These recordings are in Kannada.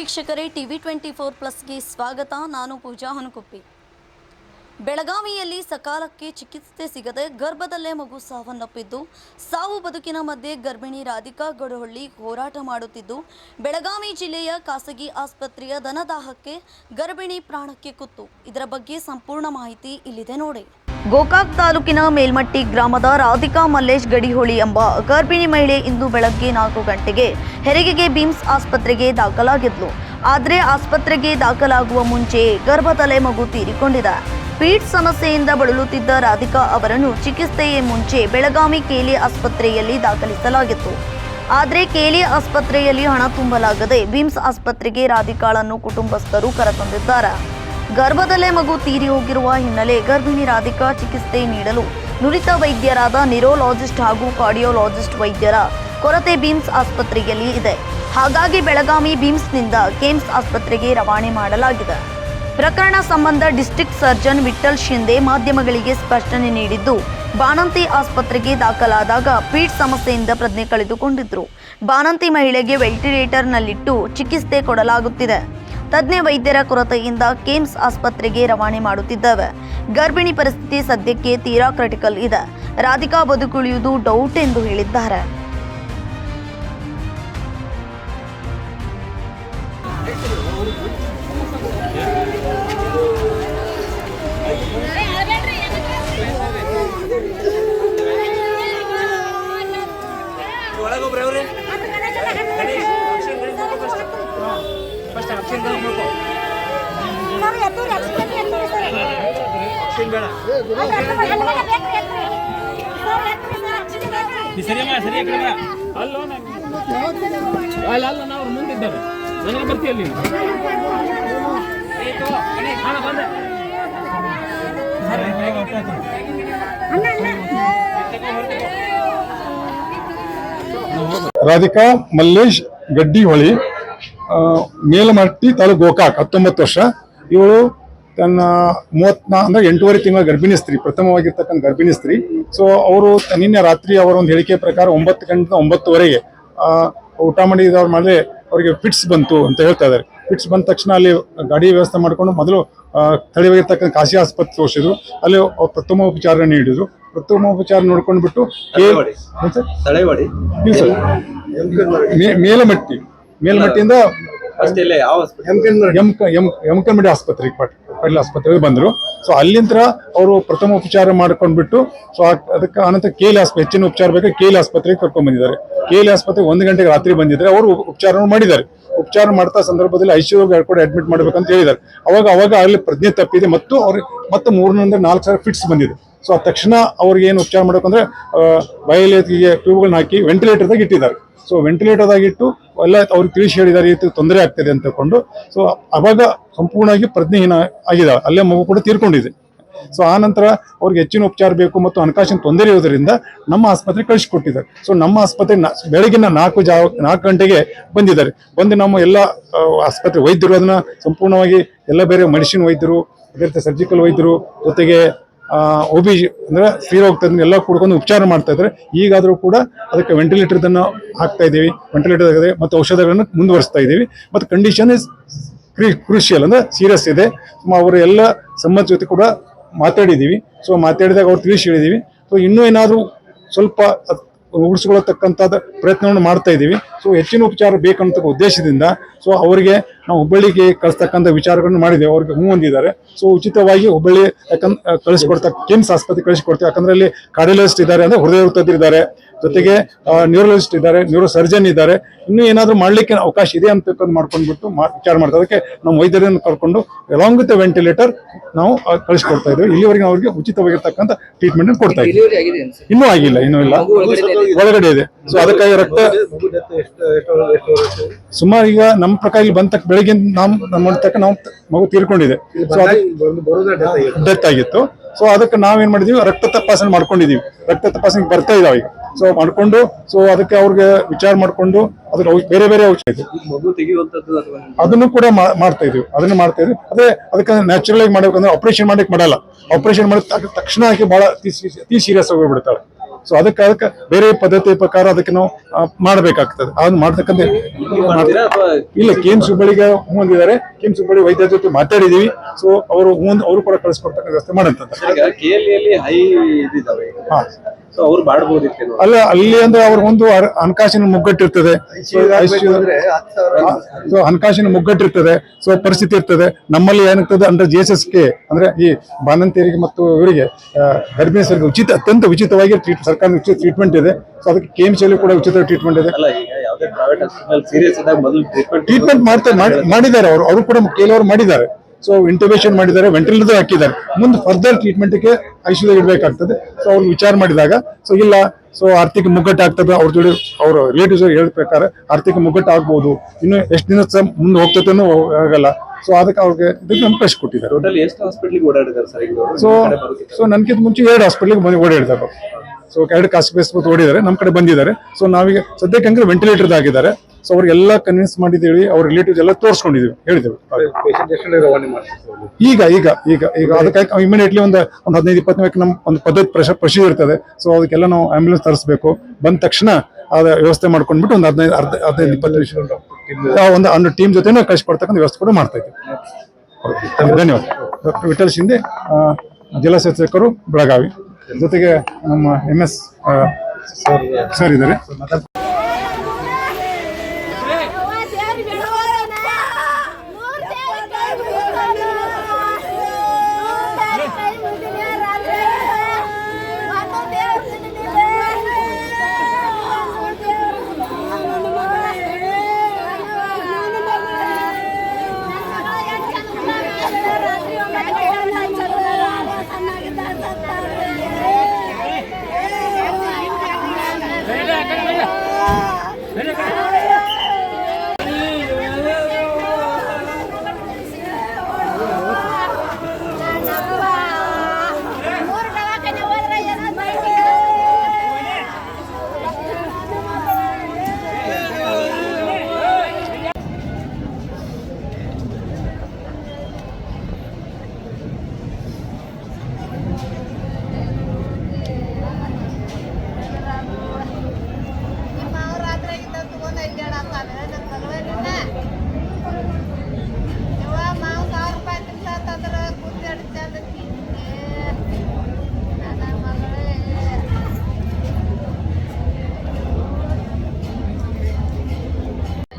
ವೀಕ್ಷಕರೇ ಟಿವಿ 24 ಪ್ಲಸ್ಗೆ ಸ್ವಾಗತ. ನಾನು ಪೂಜಾ ಹನುಕುಪ್ಪಿ. ಬೆಳಗಾವಿಯಲ್ಲಿ ಸಕಾಲಕ್ಕೆ ಚಿಕಿತ್ಸೆ ಸಿಗದೆ ಗರ್ಭದಲ್ಲೇ ಮಗು ಸಾವನ್ನಪ್ಪಿದ್ದು, ಸಾವು ಬದುಕಿನ ಮಧ್ಯೆ ಗರ್ಭಿಣಿ ರಾಧಿಕಾ ಗಡಹಳ್ಳಿ ಹೋರಾಟ ಮಾಡುತ್ತಿದ್ದು, ಬೆಳಗಾವಿ ಜಿಲ್ಲೆಯ ಖಾಸಗಿ ಆಸ್ಪತ್ರೆಯ ದನದಾಹಕ್ಕೆ ಗರ್ಭಿಣಿ ಪ್ರಾಣಕ್ಕೆ ಕುತ್ತು. ಇದರ ಬಗ್ಗೆ ಸಂಪೂರ್ಣ ಮಾಹಿತಿ ಇಲ್ಲಿದೆ ನೋಡಿ. ಗೋಕಾಕ್ ತಾಲೂಕಿನ ಮೇಲ್ಮಟ್ಟಿ ಗ್ರಾಮದ ರಾಧಿಕಾ ಮಲ್ಲೇಶ್ ಗಡಿಹೊಳಿ ಎಂಬ ಗರ್ಭಿಣಿ ಮಹಿಳೆ ಇಂದು ಬೆಳಗ್ಗೆ 4 ಗಂಟೆಗೆ ಹೆರಿಗೆಗೆ ಬಿಮ್ಸ್ ಆಸ್ಪತ್ರೆಗೆ ದಾಖಲಾಗಿದ್ಲು. ಆದರೆ ಆಸ್ಪತ್ರೆಗೆ ದಾಖಲಾಗುವ ಮುಂಚೆ ಗರ್ಭದಲ್ಲೇ ಮಗು ತೀರಿಕೊಂಡಿದೆ. ಪೀಡ್ ಸಮಸ್ಯೆಯಿಂದ ಬಳಲುತ್ತಿದ್ದ ರಾಧಿಕಾ ಅವರನ್ನು ಚಿಕಿತ್ಸೆಯ ಮುಂಚೆ ಬೆಳಗಾವಿ ಕೇಲಿ ಆಸ್ಪತ್ರೆಯಲ್ಲಿ ದಾಖಲಿಸಲಾಗಿತ್ತು. ಆದರೆ ಕೇಲಿ ಆಸ್ಪತ್ರೆಯಲ್ಲಿ ಹಣ ತುಂಬಲಾಗದೆ ಬಿಮ್ಸ್ ಆಸ್ಪತ್ರೆಗೆ ರಾಧಿಕಾಳನ್ನು ಕುಟುಂಬಸ್ಥರು ಕರೆತಂದಿದ್ದಾರೆ. ಗರ್ಭದಲ್ಲೇ ಮಗು ತೀರಿ ಹೋಗಿರುವ ಹಿನ್ನೆಲೆ ಗರ್ಭಿಣಿ ರಾಧಿಕಾ ಚಿಕಿತ್ಸೆ ನೀಡಲು ನುರಿತ ವೈದ್ಯರಾದ ನ್ಯೂರೋಲಾಜಿಸ್ಟ್ ಹಾಗೂ ಕಾರ್ಡಿಯೋಲಾಜಿಸ್ಟ್ ವೈದ್ಯರ ಕೊರತೆ ಬಿಮ್ಸ್ ಆಸ್ಪತ್ರೆಯಲ್ಲಿ ಇದೆ. ಹಾಗಾಗಿ ಬೆಳಗಾವಿ ಬಿಮ್ಸ್ನಿಂದ ಕೇಮ್ಸ್ ಆಸ್ಪತ್ರೆಗೆ ರವಾನೆ ಮಾಡಲಾಗಿದೆ. ಪ್ರಕರಣ ಸಂಬಂಧ ಡಿಸ್ಟ್ರಿಕ್ಟ್ ಸರ್ಜನ್ ವಿಠಲ್ ಶಿಂದೆ ಮಾಧ್ಯಮಗಳಿಗೆ ಸ್ಪಷ್ಟನೆ ನೀಡಿದ್ದು, ಬಾಣಂತಿ ಆಸ್ಪತ್ರೆಗೆ ದಾಖಲಾದಾಗ ಪೀಡ್ ಸಮಸ್ಯೆಯಿಂದ ಪ್ರಜ್ಞೆ ಕಳೆದುಕೊಂಡಿದ್ರು. ಬಾಣಂತಿ ಮಹಿಳೆಗೆ ವೆಂಟಿಲೇಟರ್ನಲ್ಲಿಟ್ಟು ಚಿಕಿತ್ಸೆ ಕೊಡಲಾಗುತ್ತಿದೆ. ತಜ್ಞ ವೈದ್ಯರ ಕೊರತೆಯಿಂದ ಕೇಮ್ಸ್ ಆಸ್ಪತ್ರೆಗೆ ರವಾನೆ ಮಾಡುತ್ತಿದ್ದೇವೆ. ಗರ್ಭಿಣಿ ಪರಿಸ್ಥಿತಿ ಸದ್ಯಕ್ಕೆ ತೀರಾ ಕ್ರಿಟಿಕಲ್ ಇದೆ. ರಾಧಿಕಾ ಬದುಕುಳಿಯುವುದು ಡೌಟ್ ಎಂದು ಹೇಳಿದ್ದಾರೆ. ಅಲ್ಲ ನಾವು ಮುಂದಿದ್ದಾರೆ ನನಗೆ ಬರ್ತೀಯಲ್ಲಿ ರಾಧಿಕಾ ಮಲ್ಲೇಶ್ ಗಡ್ಡಿಹೊಳಿ, ಮೇಲಮಟ್ಟಿ ತಾಲೂಕು, ಗೋಕಾಕ್, 19 ವರ್ಷ. ಇವಳು ತನ್ನ 8.5 ತಿಂಗಳ ಗರ್ಭಿಣಿ ಸ್ತ್ರೀ, ಪ್ರಥಮವಾಗಿರ್ತಕ್ಕಂಥ ಗರ್ಭಿಣಿ ಸ್ತ್ರೀ. ಸೊ ಅವರು ನಿನ್ನೆ ರಾತ್ರಿ ಅವರ ಒಂದು ಹೇಳಿಕೆ ಪ್ರಕಾರ 9 ಗಂಟೆ 9:30 ಊಟ ಮಾಡಿದವ್ರ ಮೇಲೆ ಅವರಿಗೆ ಫಿಟ್ಸ್ ಬಂತು ಅಂತ ಹೇಳ್ತಾ ಇದ್ದಾರೆ. ಫಿಟ್ಸ್ ಬಂದ ತಕ್ಷಣ ಅಲ್ಲಿ ಗಾಡಿ ವ್ಯವಸ್ಥೆ ಮಾಡಿಕೊಂಡು ಮೊದಲು ಸ್ಥಳೀಯವಾಗಿರ್ತಕ್ಕಂಥ ಖಾಸಗಿ ಆಸ್ಪತ್ರೆ ತೋರಿಸಿದ್ರು. ಅಲ್ಲಿ ಪ್ರಥಮ ಉಪಚಾರ ನೀಡಿದ್ರು. ಪ್ರಥಮ ಉಪಚಾರ ನೋಡ್ಕೊಂಡು ಬಿಟ್ಟು ಮೇಲಮಟ್ಟಿಯಿಂದ ಯಮಕನ್ಮಡಿ ಆಸ್ಪತ್ರೆಗೆ ಪಡ್ಲ ಆಸ್ಪತ್ರೆಗೆ ಬಂದರು. ಸೊ ಅಲ್ಲಿಂದ ಅವರು ಪ್ರಥಮ ಉಪಚಾರ ಮಾಡ್ಕೊಂಡ್ಬಿಟ್ಟು ಸೊ ಅದಕ್ಕೆ ಅನಂತರ ಕೇಲಿ ಆಸ್ಪತ್ರೆ ಹೆಚ್ಚಿನ ಉಪಚಾರ ಬೇಕಾಗಿ ಕೇಲಿ ಆಸ್ಪತ್ರೆಗೆ ಕರ್ಕೊಂಡ್ ಬಂದಿದ್ದಾರೆ. ಕೇಲಿ ಆಸ್ಪತ್ರೆಗೆ 1 ಗಂಟೆಗೆ ರಾತ್ರಿ ಬಂದಿದ್ದಾರೆ. ಅವರು ಉಪಚಾರ ಮಾಡಿದ್ದಾರೆ. ಉಪಚಾರ ಮಾಡ್ತಾ ಸಂದರ್ಭದಲ್ಲಿ ಐಸಿಯುಗೆ ಹೇಳ್ಕೊಂಡು ಅಡ್ಮಿಟ್ ಮಾಡ್ಬೇಕಂತ ಹೇಳಿದ್ದಾರೆ. ಅವಾಗ ಅಲ್ಲಿ ಪ್ರಜ್ಞೆ ತಪ್ಪಿದೆ ಮತ್ತು ಅವ್ರಿಗೆ ಮತ್ತೆ 3-4 ಸಾವಿರ ಫಿಟ್ಸ್ ಬಂದಿದೆ. ಸೊ ಆ ತಕ್ಷಣ ಅವ್ರಿಗೆ ಏನು ಉಪಚಾರ ಮಾಡ್ಬೇಕಂದ್ರೆ ಬಯಲಿಗೆ ಟ್ಯೂಬ್ಗಳನ್ನ ಹಾಕಿ ವೆಂಟಿಲೇಟರ್ದಾಗ ಇಟ್ಟಿದ್ದಾರೆ. ಸೊ ವೆಂಟಿಲೇಟರ್ದಾಗ ಇಟ್ಟು ಎಲ್ಲ ಅವ್ರಿಗೆ ತಿಳಿಸಿ ಹೇಳಿದ್ದಾರೆ, ಈ ರೀತಿ ತೊಂದರೆ ಆಗ್ತದೆ ಅಂತ ಕೊಂಡು. ಸೊ ಅವಾಗ ಸಂಪೂರ್ಣವಾಗಿ ಪ್ರಜ್ಞೆಹೀನ ಆಗಿದ್ದಾಳೆ. ಅಲ್ಲೇ ಮಗು ಕೂಡ ತೀರ್ಕೊಂಡಿದೆ. ಸೊ ಆ ನಂತರ ಅವ್ರಿಗೆ ಹೆಚ್ಚಿನ ಉಪಚಾರ ಬೇಕು ಮತ್ತು ಹಣಕಾಸಿನ ತೊಂದರೆ ಇರೋದ್ರಿಂದ ನಮ್ಮ ಆಸ್ಪತ್ರೆ ಕಳಿಸಿಕೊಟ್ಟಿದ್ದಾರೆ. ಸೊ ನಮ್ಮ ಆಸ್ಪತ್ರೆ ಬೆಳಗಿನ 4 ಗಂಟೆಗೆ ಬಂದಿದ್ದಾರೆ. ಬಂದು ನಮ್ಮ ಎಲ್ಲ ಆಸ್ಪತ್ರೆ ವೈದ್ಯರು ಅದನ್ನ ಸಂಪೂರ್ಣವಾಗಿ ಎಲ್ಲ ಬೇರೆ ಮೆಡಿಸಿನ್ ವೈದ್ಯರು, ಅದೇ ರೀತಿ ಸರ್ಜಿಕಲ್ ವೈದ್ಯರು, ಜೊತೆಗೆ OB ಅಂದ್ರೆ ಸ್ತ್ರೀರೋಗ ತಜ್ಞ ಎಲ್ಲ ಕೂಡ್ಕೊಂಡು ಉಪಚಾರ ಮಾಡ್ತಾ ಇದ್ದಾರೆ. ಈಗಾದರೂ ಕೂಡ ಅದಕ್ಕೆ ವೆಂಟಿಲೇಟರ್ದನ್ನು ಹಾಕ್ತಾ ಇದ್ದೀವಿ, ವೆಂಟಿಲೇಟರ್ ಆಗಿದೆ ಮತ್ತು ಔಷಧಗಳನ್ನು ಮುಂದುವರಿಸ್ತಾ ಇದ್ದೀವಿ. ಮತ್ತು ಕಂಡೀಷನ್ ಇಸ್ ಕ್ರೂಷಿಯಲ್ ಅಂದ್ರೆ ಸೀರಿಯಸ್ ಇದೆ. ಅವರ ಎಲ್ಲ ಸಂಬಂಧ ಜೊತೆ ಕೂಡ ಮಾತಾಡಿದ್ದೀವಿ. ಸೊ ಮಾತಾಡಿದಾಗ ಅವ್ರು ತಿಳಿಸಿ ಹೇಳಿದ್ದೀವಿ. ಸೊ ಇನ್ನೂ ಏನಾದರೂ ಸ್ವಲ್ಪ ಉಳಿಸ್ಕೊಳ್ಳತಕ್ಕಂಥದ್ದು ಪ್ರಯತ್ನವನ್ನು ಮಾಡ್ತಾ ಇದ್ದೀವಿ. ಸೊ ಹೆಚ್ಚಿನ ಉಪಚಾರ ಬೇಕಂತ ಉದ್ದೇಶದಿಂದ ಸೊ ಅವರಿಗೆ ನಾವು ಹುಬ್ಬಳ್ಳಿಗೆ ಕಳಿಸ್ತಕ್ಕಂಥ ವಿಚಾರಗಳನ್ನು ಮಾಡಿದ್ದೇವೆ. ಅವ್ರಿಗೆ ಹೊಂದಿದ್ದಾರೆ. ಸೊ ಉಚಿತವಾಗಿ ಹುಬ್ಬಳ್ಳಿ ಕೇಮ್ಸ್ ಆಸ್ಪತ್ರೆ ಕಳಿಸಿಕೊಡ್ತೀವಿ. ಯಾಕಂದ್ರೆ ಅಲ್ಲಿ ಕಾರ್ಡಿಯಾಲಜಿಸ್ಟ್ ಇದ್ದಾರೆ, ಅಂದ್ರೆ ಹೃದಯ ತಜ್ಞರಿದ್ದಾರೆ, ಜೊತೆಗೆ ನ್ಯೂರೋಲಜಿಸ್ಟ್ ಇದ್ದಾರೆ, ನ್ಯೂರೋ ಸರ್ಜನ್ ಇದ್ದಾರೆ. ಇನ್ನೂ ಏನಾದರೂ ಮಾಡ್ಲಿಕ್ಕೆ ಅವಕಾಶ ಇದೆ ಅಂತ ಮಾಡ್ಕೊಂಡ್ಬಿಟ್ಟು ವಿಚಾರ ಮಾಡ್ತಾರೆ. ಅದಕ್ಕೆ ನಮ್ಮ ವೈದ್ಯರನ್ನು ಕರ್ಕೊಂಡು ಅಲಾಂಗ್ ವಿತ್ ವೆಂಟಿಲೇಟರ್ ನಾವು ಕಳಿಸ್ಕೊಡ್ತಾ ಇದ್ದೀವಿ. ಇಲ್ಲಿವರೆಗೆ ಅವ್ರಿಗೆ ಉಚಿತವಾಗಿರ್ತಕ್ಕಂಥ ಟ್ರೀಟ್ಮೆಂಟ್ ಕೊಡ್ತಾ ಇದ್ದೀವಿ. ಇನ್ನೂ ಆಗಿಲ್ಲ, ಇನ್ನೂ ಇಲ್ಲ, ಒಳಗಡೆ ಇದೆ. ಸೊ ಅದಕ್ಕಾಗಿ ರಕ್ತ ಸುಮಾರು ಈಗ ನಮ್ಮ ಪ್ರಕಾರ ಇಲ್ಲಿ ಬಂದ ಬೆಳಗ್ಗೆ ನಮ್ಮ ಮಗು ತೀರ್ಕೊಂಡಿದೆ. ಸೊ ಡೆತ್ ಆಗಿತ್ತು. ಸೊ ಅದಕ್ಕೆ ನಾವೇನ್ ಮಾಡಿದೀವಿ, ರಕ್ತ ತಪಾಸಣೆ ಮಾಡ್ಕೊಂಡಿದೀವಿ. ರಕ್ತ ತಪಾಸಣೆ ಬರ್ತಾ ಇದಾವೆ ಈಗ. ಸೊ ಮಾಡ್ಕೊಂಡು ಸೊ ಅದಕ್ಕೆ ಅವ್ರಿಗೆ ವಿಚಾರ ಮಾಡ್ಕೊಂಡು ಅದ್ರ ಬೇರೆ ಬೇರೆ ಔಷಧ ಅದನ್ನು ಕೂಡ ಮಾಡ್ತಾ ಇದೀವಿ. ಅದೇ ಅದಕ್ಕೆ ನ್ಯಾಚುರಲ್ ಆಗಿ ಮಾಡ್ಬೇಕಂದ್ರೆ ಆಪರೇಷನ್ ಮಾಡಕ್ ಮಾಡಲ್ಲ. ಆಪರೇಷನ್ ಮಾಡಿದ ತಕ್ಷಣ ಆಗಿ ಬಹಳ ಅತಿ ಸೀರಿಯಸ್ ಆಗಿ ಹೋಗ್ಬಿಡ್ತಾಳೆ. ಸೊ ಅದಕ್ಕೆ ಬೇರೆ ಪದ್ಧತಿ ಪ್ರಕಾರ ಅದಕ್ಕೆ ನಾವು ಮಾಡಬೇಕಾಗ್ತದೆ ಅದನ್ನ ಮಾಡ್ತಕ್ಕಂಥ ಇಲ್ಲ KMC ಹುಬ್ಬಳ್ಳಿಗೆ ಹೊಂದಿದ್ದಾರೆ. KMC ಹುಬ್ಬಳ್ಳಿ ವೈದ್ಯರ ಜೊತೆ ಮಾತಾಡಿದೀವಿ. ಸೊ ಅವರು ಕೂಡ ಕಳಿಸ್ಕೊಡ್ತಕ್ಕಂಥ ವ್ಯವಸ್ಥೆ ಮಾಡಂತ ಹೈ ಇದಿದ್ದಾವೆ. ಸೊ ಅವ್ರು ಮಾಡ್ಬೋದಿತ್ತು ಅಲ್ಲ ಅಲ್ಲಿ ಅಂದ್ರೆ ಅವ್ರ ಒಂದು ಹಣಕಾಸಿನ ಮುಗ್ಗಟ್ಟಿರ್ತದೆ. ಸೊ ಹಣಕಾಸಿನ ಮುಗ್ಗಟ್ಟಿರ್ತದೆ. ಸೊ ಪರಿಸ್ಥಿತಿ ಇರ್ತದೆ. ನಮ್ಮಲ್ಲಿ ಏನಾಗ್ತದೆ ಅಂದ್ರೆ JSSK ಅಂದ್ರೆ ಈ ಬಾಣಂತಿಯರಿಗೆ ಮತ್ತು ಇವರಿಗೆ ಗರ್ಭಿಣಿಯರಿಗೆ ಅತ್ಯಂತ ಉಚಿತವಾಗಿ ಸರ್ಕಾರ ಉಚಿತ ಟ್ರೀಟ್ಮೆಂಟ್ ಇದೆ. ಸೊ ಅದಕ್ಕೆ KMC ಅಲ್ಲಿ ಕೂಡ ಉಚಿತ ಟ್ರೀಟ್ಮೆಂಟ್ ಇದೆ. ಅಲ್ಲ, ಈಗ ಯಾವುದೇ ಪ್ರೈವೇಟ್ ಹಾಸ್ಪಿಟಲ್ ಸೀರಿಯಸ್ ಆದಾಗ ಮೊದಲು ಟ್ರೀಟ್ಮೆಂಟ್ ಮಾಡಿದ್ದಾರೆ ಅವರು ಕೂಡ ಕೆಲವರು ಮಾಡಿದ್ದಾರೆ. ಸೊ ಇಂಟಿಬೇಷನ್ ಮಾಡಿದ್ದಾರೆ, ವೆಂಟಿಲೇಟರ್ ಹಾಕಿದ್ದಾರೆ. ಮುಂದೆ ಫರ್ದರ್ ಟ್ರೀಟ್ಮೆಂಟ್ಗೆ ICU ಇಡಬೇಕಾಗ್ತದೆ. ಸೊ ಅವ್ರು ವಿಚಾರ ಮಾಡಿದಾಗ ಸೊ ಇಲ್ಲ, ಸೊ ಆರ್ಥಿಕ ಮುಗ್ಗಟ್ಟು ಆಗ್ತದೆ. ಅವ್ರ ಜೊತೆ ಅವ್ರ ರಿಲೇಟಿವ್ಸ್ ಹೇಳಿದ ಪ್ರಕಾರ ಆರ್ಥಿಕ ಮುಗ್ಗಟ್ಟು ಆಗ್ಬಹುದು. ಇನ್ನು ಎಷ್ಟು ದಿನ ಮುಂದೆ ಹೋಗ್ತದೆ ಆಗಲ್ಲ. ಸೊ ಅದಕ್ಕೆ ಅವ್ರಿಗೆ ಇದಕ್ಕೆ ನಮ್ಗೆ ಕಳಿಸ್ಕೊಟ್ಟಿದ್ದಾರೆ. ಟೋಟಲ್ ಎಷ್ಟು ಹಾಸ್ಪಿಟಲ್ಗೆ ಓಡಾಡಿದ್ದಾರೆ ಸರ್ ಈಗ? ಸೊ ನನ್ಕಿಂತ ಮುಂಚೆ 2 ಹಾಸ್ಪಿಟಲ್ಗೆ ಓಡಾಡಿದ್ದಾರೆ. ಸೊ 2 ಖಾಸಗಿ ಆಸ್ಪತ್ರೆ ಓಡಿದ್ದಾರೆ, ನಮ್ಮ ಕಡೆ ಬಂದಿದ್ದಾರೆ. ಸೊ ನಾವೀಗ ಸದ್ಯಕ್ಕೆ ಅಂದ್ರೆ ವೆಂಟಿಲೇಟರ್ ಆಗಿದ್ದಾರೆ. ಸೊ ಅವ್ರಿಗೆಲ್ಲ ಕನ್ವಿನ್ಸ್ ಮಾಡಿದ್ದೇವೆ, ಅವ್ರ ರಿಲೇಟಿವ್ಸ್ ಎಲ್ಲ ತೋರಿಸ್ಕೊಂಡಿದ್ದೀವಿ, ಹೇಳಿದ್ದೇವೆ. ಈಗ ಈಗ ಈಗ ಈಗ ಅದಕ್ಕಾಗಿ ಇಮಿಡಿಯೇಟ್ಲಿ ಒಂದು 15-20 ನಮ್ಮ ಒಂದು ಪದ್ಧತಿ ಪ್ರೊಸೀಜರ್ ಇರ್ತದೆ. ಸೊ ಅದಕ್ಕೆಲ್ಲ ನಾವು ಆಂಬ್ಯುಲೆನ್ಸ್ ತರಿಸಬೇಕು. ಬಂದ ತಕ್ಷಣ ಅದ ವ್ಯವಸ್ಥೆ ಮಾಡ್ಕೊಂಡ್ಬಿಟ್ಟು ಒಂದು 15-20 ನಿಮಿಷ ಒಂದು ಟೀಮ್ ಜೊತೆ ಕಳಿಸ್ಕೊಡ್ತಕ್ಕಂಥ ವ್ಯವಸ್ಥೆ ಕೂಡ ಮಾಡ್ತಾ ಇದ್ದೀವಿ. ಧನ್ಯವಾದ. ಡಾಕ್ಟರ್ ವಿಠಲ್ ಶಿಂದೆ, ಜಿಲ್ಲಾ ಶಾಸಕರು ಬೆಳಗಾವಿ. ಜೊತೆಗೆ ನಮ್ಮ MS ಸರ್ ಇದ್ದಾರೆ.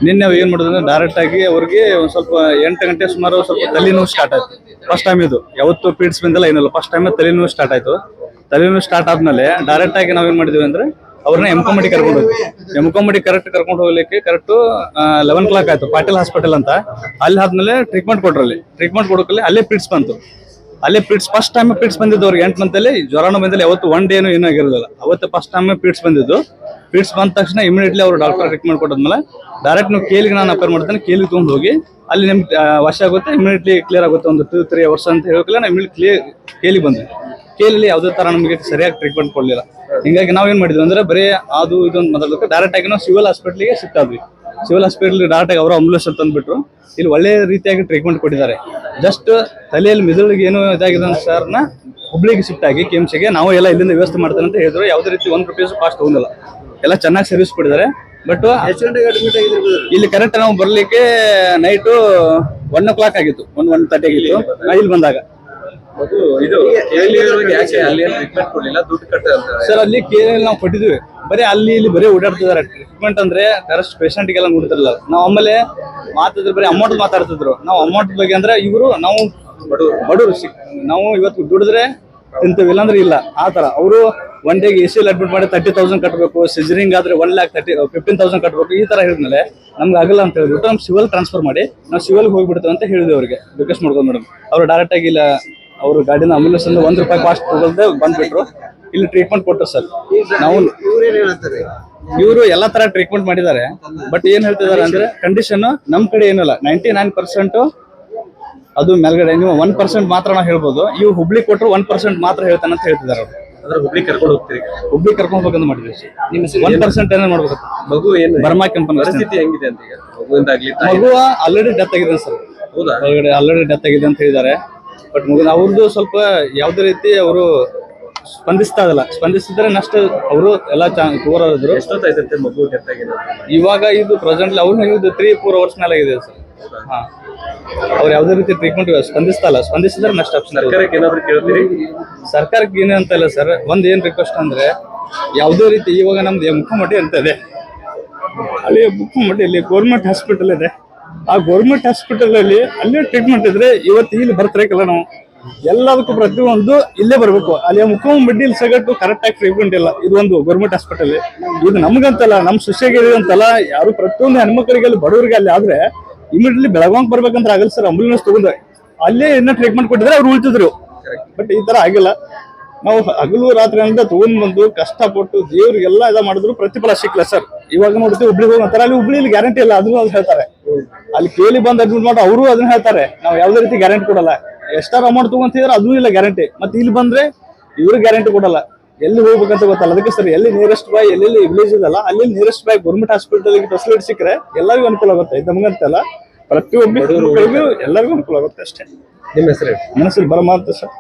ನಿನ್ನೆ ಏನ್ ಮಾಡಿದ್ರೆ ಡೈರೆಕ್ಟ್ ಆಗಿ ಅವ್ರಿಗೆ ಒಂದ್ ಸ್ವಲ್ಪ 8 ಗಂಟೆ ಸುಮಾರು ಸ್ವಲ್ಪ ತಲೆನೋವು ಸ್ಟಾರ್ಟ್ ಆಯ್ತು. ಫಸ್ಟ್ ಟೈಮ್ ಇದು, ಯಾವತ್ತು ಪೀಡ್ಸ್ ಬಂದಿಲ್ಲ ಏನಿಲ್ಲ. ಫಸ್ಟ್ ಟೈಮ್ ತಲೆನೋವು ಸ್ಟಾರ್ಟ್ ಆಯ್ತು. ತಲೆನೋವು ಸ್ಟಾರ್ಟ್ ಆದ್ಮೇಲೆ ಡೈರೆಕ್ಟ್ ಆಗಿ ನಾವೇನ್ ಮಾಡಿದ್ವಿ ಅಂದ್ರೆ ಅವ್ರನ್ನ ಎಮ್ಕೊಂಬಡಿ ಕರ್ಕೊಂಡು ಹೋದ್ವಿ. ಎಮ್ಕೊಂಬಡಿ ಕರ್ಕೊಂಡು ಹೋಗ್ಲಿಕ್ಕೆ 11 o'clock ಆಯ್ತು. ಪಾಟೀಲ್ ಹಾಸ್ಪಿಟಲ್ ಅಂತ ಅಲ್ಲಿ ಆದ್ಮೇಲೆ ಟ್ರೀಟ್ಮೆಂಟ್ ಕೊಟ್ರಲ್ಲಿ. ಟ್ರೀಟ್ಮೆಂಟ್ ಕೊಡೋಕಲ್ಲಿ ಅಲ್ಲೇ ಪಿಡ್ಸ್ ಬಂತು. ಅಲ್ಲೇ ಪಿಡ್ಸ್ ಫಸ್ಟ್ ಟೈಮ್ ಪಿಡ್ಸ್ ಬಂದಿದ್ದು ಅವ್ರಿಗೆ 8 month ಅಲ್ಲಿ. ಜ್ವರನೂ ಬಂದಿಲ್ಲ, ಯಾವತ್ತು 1 day ಏನೂ ಆಗಿರೋದಿಲ್ಲ. ಅವತ್ತು ಫಸ್ಟ್ ಟೈಮ್ ಪಿಡ್ಸ್ ಬಂದಿದ್ದು. ಪಿಡ್ಸ್ ಬಂದ ತಕ್ಷಣ ಇಮಿಡಿಯೇಟ್ಲಿ ಅವರು ಡಾಕ್ಟರ್ ಟ್ರೀಟ್ಮೆಂಟ್ ಕೊಟ್ಟದ್ಮೇಲೆ ಡೈರೆಕ್ಟ್ ನೀವು ಕೇಲಿಗೆ ನಾನು ಅಪೇರ್ ಮಾಡ್ತೇನೆ, ಕೇಲಿಗೆ ತೊಗೊಂಡು ಹೋಗಿ ಅಲ್ಲಿ ನಿಮ್ಗೆ ವಾಶ ಆಗುತ್ತೆ, ಇಮಿಡಿಯೇಟ್ಲಿ ಕ್ಲಿಯರ್ ಆಗುತ್ತೆ. ಒಂದು 2-3 hours ಅಂತ ಹೇಳೋಕಿಲ್ಲ, ನಾವು ಇಮಿಡಿಯೇಟ್ಲಿ ಕೇಲಿಗೆ ಬಂದ್ವಿ. ಕೇಲಲ್ಲಿ ಯಾವುದೇ ತರ ನಮಗೆ ಸರಿಯಾಗಿ ಟ್ರೀಟ್ಮೆಂಟ್ ಕೊಡಲಿಲ್ಲ. ಹಿಂಗಾಗಿ ನಾವೇನ್ ಮಾಡಿದ್ವಿ ಅಂದ್ರೆ ಬರೀ ಅದು ಇದೊಂದು ಮಾತಾಡೋದಕ್ಕೆ ಡೈರೆಕ್ಟ್ ಆಗಿ ನಾವು ಸಿವಿಲ್ ಹಾಸ್ಪಿಟ್ಲಿಗೆ ಶಿಫ್ಟ್ ಆದ್ವಿ. ಸಿವಿಲ್ ಹಾಸ್ಪಿಟಲ್ ಡೈರೆಕ್ಟ್ ಆಗಿ ಅವರು ಆಂಬುಲೆನ್ಸ್ ತಂದ್ಬಿಟ್ರು. ಇಲ್ಲಿ ಒಳ್ಳೆ ರೀತಿಯಾಗಿ ಟ್ರೀಟ್ಮೆಂಟ್ ಕೊಟ್ಟಿದ್ದಾರೆ. ಜಸ್ಟ್ ತಲೆಯಲ್ಲಿ ಮಿದುಳಿಗೆ ಏನು ಇದಾಗಿದೆ ಸರ್ನ ಹುಬ್ಳಿಗೆ ಶಿಫ್ಟ್ ಆಗಿ KMCಗೆ ನಾವು ಎಲ್ಲ ಇಲ್ಲಿಂದ ವ್ಯವಸ್ಥೆ ಮಾಡ್ತೇನೆ ಅಂತ ಹೇಳಿದ್ರು. ಯಾವುದೇ ರೀತಿ 1 ರೂಪಾಯಿ ಕಾಸ್ಟ್ ತಗೊಂಡಿಲ್ಲ. ಎಲ್ಲ ಚೆನ್ನಾಗಿ ಸರ್ವಿಸ್ ಕೊಟ್ಟಿದ್ದಾರೆ. ಬಟ್ ಇಲ್ಲಿ ಕರೆಕ್ಟ್ ನಾವು ಬರ್ಲಿಕ್ಕೆ ನೈಟು 1 o'clock ಆಗಿತ್ತು, 1:30 ಆಗಿತ್ತು ಇಲ್ಲಿ ಬಂದಾಗ. ಸರ್ ಅಲ್ಲಿ ಕೇಳಿ ನಾವು ಕೊಟ್ಟಿದ್ವಿ, ಬರೀ ಅಲ್ಲಿ ಇಲ್ಲಿ ಬರೀ ಓಡಾಡ್ತಿದಾರೆ. ಟ್ರೀಟ್ಮೆಂಟ್ ಅಂದ್ರೆ ಕರೆಕ್ಟ್ ಪೇಷಂಟ್ಗೆಲ್ಲ ನೋಡ್ತಿರಲ್ಲ. ನಾವು ಆಮೇಲೆ ಮಾತಾಡಿದ್ರೆ ಬರೀ ಅಮೌಂಟ್ ಮಾತಾಡ್ತಿದ್ರು. ನಾವು ಅಮೌಂಟ್ ಬಗ್ಗೆ ಅಂದ್ರೆ ಇವರು ನಾವು ಬಡವರು, ನಾವು ಇವತ್ತು ದುಡಿದ್ರೆ ತಿಂತೀವಿ, ಇಲ್ಲಾಂದ್ರೆ ಇಲ್ಲ. ಆ ತರ ಅವರು 1 day ACL ಅಡ್ಮಿಟ್ ಮಾಡಿ 30,000 ಕಟ್ಟಬೇಕು. ಸಿಜರಿಂಗ್ ಆದ್ರೆ 1,15,000 ಕಟ್ಟಬೇಕು. ಈ ತರ ಹೇಳಿದ್ಮೇಲೆ ನಮ್ಗೆ ಆಗಲ್ಲ ಅಂತ ಹೇಳ್ಬಿಟ್ಟು ನಮ್ಗೆ ಸಿವಿಲ್ ಟ್ರಾನ್ಸ್ಫರ್ ಮಾಡಿ ನಾವು ಸಿವಿಲ್ಗೆ ಹೋಗ್ಬಿಡ್ತೇವೆ ಅಂತ ಹೇಳಿದ್ವಿ ಅವ್ರಿಗೆ. ರಿಕ್ವೆಸ್ಟ್ ಮಾಡ್ಕೊಂಡು ಮೇಡಮ್ ಅವ್ರು ಡೈರೆಕ್ಟ್ ಆಗಿ ಇಲ್ಲ, ಅವರು ಗಾಡಿನ ಆಂಬುಲೆನ್ಸ್ ಅಲ್ಲಿ 1 ರೂಪಾಯಿ ಕಾಸ್ಟ್ ತಗೊಳ್ದೆ ಬಂದ್ಬಿಟ್ರು. ಇಲ್ಲಿ ಟ್ರೀಟ್ಮೆಂಟ್ ಕೊಟ್ಟರು ಸರ್. ನಾವು ಇವರು ಎಲ್ಲಾ ತರ ಟ್ರೀಟ್ಮೆಂಟ್ ಮಾಡಿದ್ದಾರೆ. ಬಟ್ ಏನ್ ಹೇಳ್ತಿದಾರೆ ಅಂದ್ರೆ ಕಂಡೀಷನ್ ನಮ್ ಕಡೆ ಏನಿಲ್ಲ. 99% ಅದು ಮೇಲ್ಗಡೆ, ನೀವು 1% ಮಾತ್ರ ನಾವು ಹೇಳ್ಬೋದು. ಇವು ಹುಬ್ಳಿ ಕೊಟ್ಟರು 1% ಮಾತ್ರ ಹೇಳ್ತಾನೆ ಅಂತ ಹೇಳ್ತಿದಾರೆ ಅವರು. ಹುಬ್ಳಿ ಕರ್ಕೊಂಡು ಹೋಗ್ತೀರಿ? ಹುಬ್ಳಿ ಕರ್ಕೊಂಡು ಹೋಗಂತ ಮಾಡಿದ್ವಿ. 1% ಏನೇನು ಮಾಡ್ಬೇಕು? ಮಗು ಏನು ಬರ್ಮಾ ಕೆಂಪನ್ ಪರಿಸ್ಥಿತಿ ಹೆಂಗಿದೆ ಅಂತ ಈಗ? ಮಗು ಆಲ್ರೆಡಿ ಡೆತ್ ಆಗಿದೆ ಸರ್. ಹೌದಾ? ಆಲ್ರೆಡಿ ಡೆತ್ ಆಗಿದೆ ಅಂತ ಹೇಳಿದ್ದಾರೆ. ಬಟ್ ಅವ್ರದ್ದು ಸ್ವಲ್ಪ ಯಾವುದೇ ರೀತಿ ಅವರು ಸ್ಪಂದಿಸ್ತಾ ಇಲ್ಲ. ಸ್ಪಂದಿಸಿದ್ರೆ ನೆಕ್ಸ್ಟ್ ಅವರು ಎಲ್ಲ ಹೋರಾಡಿದ್ರು. ಎಷ್ಟೊತ್ತಾಯ್ತಂತೆ ಮಗು ಡೆತ್ ಆಗಿದೆ? ಇವಾಗ ಇದು ಪ್ರೆಸೆಂಟ್ಲಿ ಅವ್ರು ಹೇಳಿದ್ದು 3-4 ಅವರ್ಸ್ ಮೇಲೆ ಆಗಿದೆ ಸರ್. ಹಾ, ಅವ್ರು ಯಾವುದೇ ರೀತಿ ಟ್ರೀಟ್ಮೆಂಟ್ ಸ್ಪಂದಿಸ್ತಾ ಇಲ್ಲ. ಸ್ಪಂದಿಸಿದ್ರೆ ನೆಕ್ಸ್ಟ್ ಆಪ್ಷನ್. ಸರ್ಕಾರಕ್ಕೆ ಏನಾದ್ರು ಕೇಳ್ತೀರಿ? ಸರ್ಕಾರಕ್ಕೆ ಏನೇ ಅಂತ ಇಲ್ಲ ಸರ್. ಒಂದ್ ಏನ್ ರಿಕ್ವೆಸ್ಟ್ ಅಂದ್ರೆ ಯಾವುದೇ ರೀತಿ ಇವಾಗ ನಮ್ದು ಮುಖಮಟ್ಟಿ ಅಂತ ಇದೆ, ಅಲ್ಲಿ ಮುಖಮಟ್ಟಿಯಲ್ಲಿ ಗೌರ್ಮೆಂಟ್ ಹಾಸ್ಪಿಟಲ್ ಇದೆ. ಆ ಗೌರ್ಮೆಂಟ್ ಹಾಸ್ಪಿಟಲ್ ಅಲ್ಲಿ ಅಲ್ಲೇ ಟ್ರೀಟ್ಮೆಂಟ್ ಇದ್ರೆ ಇವತ್ತು ಇಲ್ಲಿ ಬರ್ತಿರಕಲ್ಲ ನಾವು ಎಲ್ಲದಕ್ಕೂ ಪ್ರತಿಯೊಂದು ಇಲ್ಲೇ ಬರ್ಬೇಕು. ಅಲ್ಲಿ ಮುಖಮಟ್ಟಿ ಸಗಟ್ಟು ಕರೆಕ್ಟ್ ಆಗಿ ಟ್ರೀಟ್ಮೆಂಟ್ ಇಲ್ಲ. ಇದು ಒಂದು ಗೌರ್ಮೆಂಟ್ ಹಾಸ್ಪಿಟಲ್. ಇದು ನಮ್ಗಂತಲ್ಲ, ನಮ್ ಸುಶೇಗೆ ಅಂತಲ್ಲ, ಯಾರು ಪ್ರತಿಯೊಂದು ಹೆಣ್ಮಕ್ಳಿಗೆ ಅಲ್ಲಿ ಬಡವರಿಗೆ ಅಲ್ಲಿ ಆದ್ರೆ ಇಮಿಡಿಯೇಟ್ಲಿ ಬೆಳಗಾವ್ ಬರ್ಬೇಕಂತ ಆಗಲ್ಲ ಸರ್. ಆಂಬುಲೆನ್ಸ್ ತಗೊಂಡು ಅಲ್ಲೇ ಏನೋ ಟ್ರೀಟ್ಮೆಂಟ್ ಕೊಟ್ಟಿದ್ರೆ ಅವ್ರು ಉಳಿತಿದ್ರು. ಬಟ್ ಈ ತರ ಆಗಿಲ್ಲ. ನಾವು ಹಗಲು ರಾತ್ರಿ ಅಂತ ತಗೊಂಡ್ ಬಂದು ಕಷ್ಟಪಟ್ಟು ದೇವ್ರಿಗೆಲ್ಲ ಇದ ಮಾಡಿದ್ರು ಪ್ರತಿಫಲ ಸಿಕ್ಕಿಲ್ಲ ಸರ್. ಇವಾಗ ನೋಡ್ತೀವಿ ಹುಬ್ಳಿಗೆ ಹೋಗ್ತಾರೆ, ಅಲ್ಲಿ ಹುಬ್ಳಿಲಿ ಗ್ಯಾರಂಟಿ ಇಲ್ಲ, ಅದನ್ನು ಅದು ಹೇಳ್ತಾರೆ. ಅಲ್ಲಿ ಕೇಳಿ ಬಂದು ಅಡ್ಮಿಟ್ ಮಾಡಿ ಅವರು ಅದನ್ನ ಹೇಳ್ತಾರೆ, ನಾವು ಯಾವುದೇ ರೀತಿ ಗ್ಯಾರಂಟಿ ಕೊಡಲ್ಲ. ಎಷ್ಟಾರು ಅಮೌಂಟ್ ತಗೊಂತಿದ್ರೆ ಅದೂ ಇಲ್ಲ ಗ್ಯಾರಂಟಿ. ಮತ್ತೆ ಇಲ್ಲಿ ಬಂದ್ರೆ ಇವ್ರು ಗ್ಯಾರಂಟಿ ಕೊಡಲ್ಲ. ಎಲ್ಲಿ ಹೋಗ್ಬೇಕಂತ ಗೊತ್ತಲ್ಲ. ಅದಕ್ಕೆ ಸರ್ ಎಲ್ಲಿ ನಿಯರೆಸ್ಟ್ ಬೈ ಎಲ್ಲೆಲ್ಲಿ ವಿಲೇಜ್ ಇದಲ್ಲ ಅಲ್ಲಿ nearest by government hospital facility ಸಿಕ್ಕರೆ ಎಲ್ಲರಿಗೂ ಅನುಕೂಲ ಆಗುತ್ತೆ. ನಮಗಂತಲ್ಲ, ಪ್ರತಿಯೊಬ್ಬರಿಗೂ ಎಲ್ಲರಿಗೂ ಅನುಕೂಲ ಆಗುತ್ತೆ ಅಷ್ಟೇ. ನಿಮ್ಮ ಹೆಸರು? ನನ್ನ ಹೆಸರು ಬರಮ್ಮ ಅಂತ ಸರ್.